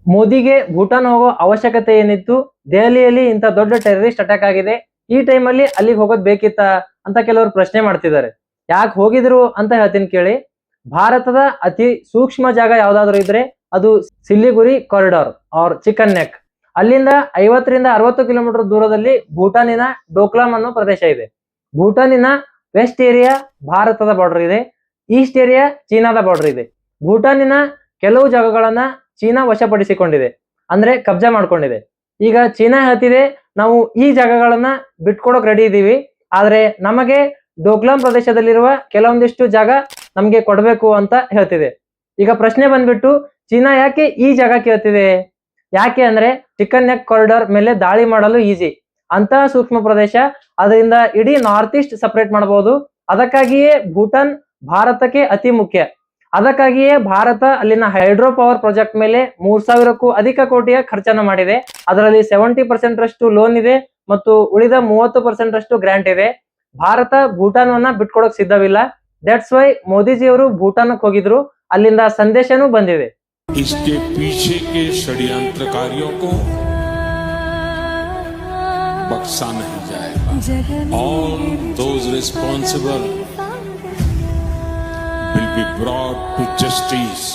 ಮೋದಿಗೆ ಭೂಟಾನ್ ಹೋಗೋ ಅವಶ್ಯಕತೆ ಏನಿತ್ತು? ದೆಹಲಿಯಲ್ಲಿ ಇಂಥ ದೊಡ್ಡ ಟೆರರಿಸ್ಟ್ ಅಟ್ಯಾಕ್ ಆಗಿದೆ, ಈ ಟೈಮಲ್ಲಿ ಅಲ್ಲಿಗೆ ಹೋಗೋದ್ ಬೇಕಿತ್ತ ಅಂತ ಕೆಲವರು ಪ್ರಶ್ನೆ ಮಾಡ್ತಿದ್ದಾರೆ. ಯಾಕೆ ಹೋಗಿದ್ರು ಅಂತ ಹೇಳ್ತೀನಿ ಕೇಳಿ. ಭಾರತದ ಅತಿ ಸೂಕ್ಷ್ಮ ಜಾಗ ಯಾವ್ದಾದ್ರು ಇದ್ರೆ ಅದು ಸಿಲ್ಲಿಗುರಿ ಕಾರಿಡಾರ್ ಆರ್ ಚಿಕನ್ ನೆಕ್. ಅಲ್ಲಿಂದ 50ರಿಂದ 60 ಕಿಲೋಮೀಟರ್ ದೂರದಲ್ಲಿ ಭೂಟಾನಿನ ಡೋಕ್ಲಾಮ್ ಅನ್ನೋ ಪ್ರದೇಶ ಇದೆ. ಭೂಟಾನಿನ ವೆಸ್ಟ್ ಏರಿಯಾ ಭಾರತದ ಬಾರ್ಡರ್ ಇದೆ, ಈಸ್ಟ್ ಏರಿಯಾ ಚೀನಾದ ಬಾರ್ಡರ್ ಇದೆ. ಭೂಟಾನಿನ ಕೆಲವು ಜಾಗಗಳನ್ನ ಚೀನಾ ವಶಪಡಿಸಿಕೊಂಡಿದೆ, ಅಂದ್ರೆ ಕಬ್ಜಾ ಮಾಡ್ಕೊಂಡಿದೆ. ಈಗ ಚೀನಾ ಹೇಳ್ತಿದೆ ನಾವು ಈ ಜಾಗಗಳನ್ನ ಬಿಟ್ಕೊಡೋಕ್ ರೆಡಿ ಇದೀವಿ, ಆದ್ರೆ ನಮಗೆ ಡೋಕ್ಲಾಮ್ ಪ್ರದೇಶದಲ್ಲಿರುವ ಕೆಲವೊಂದಿಷ್ಟು ಜಾಗ ನಮ್ಗೆ ಕೊಡ್ಬೇಕು ಅಂತ ಹೇಳ್ತಿದೆ. ಈಗ ಪ್ರಶ್ನೆ ಬಂದ್ಬಿಟ್ಟು ಚೀನಾ ಯಾಕೆ ಈ ಜಾಗ ಕೇಳ್ತಿದೆ? ಯಾಕೆ ಅಂದ್ರೆ ಚಿಕನ್ ನೆಕ್ ಕಾರಿಡಾರ್ ಮೇಲೆ ದಾಳಿ ಮಾಡಲು ಈಸಿ, ಅಂತಹ ಸೂಕ್ಷ್ಮ ಪ್ರದೇಶ, ಅದರಿಂದ ಇಡೀ ನಾರ್ತ್ ಈಸ್ಟ್ ಸಪರೇಟ್ ಮಾಡಬಹುದು. ಅದಕ್ಕಾಗಿಯೇ ಭೂಟಾನ್ ಭಾರತಕ್ಕೆ ಅತಿ ಮುಖ್ಯ. ಅದಕ್ಕಾಗಿಯೇ ಭಾರತ ಅಲ್ಲಿನ ಹೈಡ್ರೋ ಪವರ್ ಪ್ರಾಜೆಕ್ಟ್ ಮೇಲೆ 3000ಕ್ಕೂ ಅಧಿಕ ಕೋಟಿಯ ಖರ್ಚನ್ನು ಮಾಡಿದೆ. ಅದರಲ್ಲಿ 70% ರಷ್ಟು ಲೋನ್ ಇದೆ ಮತ್ತು ಉಳಿದ 30% ರಷ್ಟು ಗ್ರಾಂಟ್ ಇದೆ. ಭಾರತ ಭೂಟಾನವನ್ನ ಬಿಟ್ಕೊಡಕ್ ಸಿದ್ಧವಿಲ್ಲ. ದಟ್ಸ್ ವೈ ಮೋದಿಜಿ ಅವರು ಭೂಟಾನಕ್ಕೆ ಹೋಗಿದ್ರು, ಅಲ್ಲಿಂದ ಸಂದೇಶನೂ ಬಂದಿದೆ. इसके पीछे के षड्यंत्रकारियों को बख्शा नहीं जाएगा. All those responsible will be brought to justice.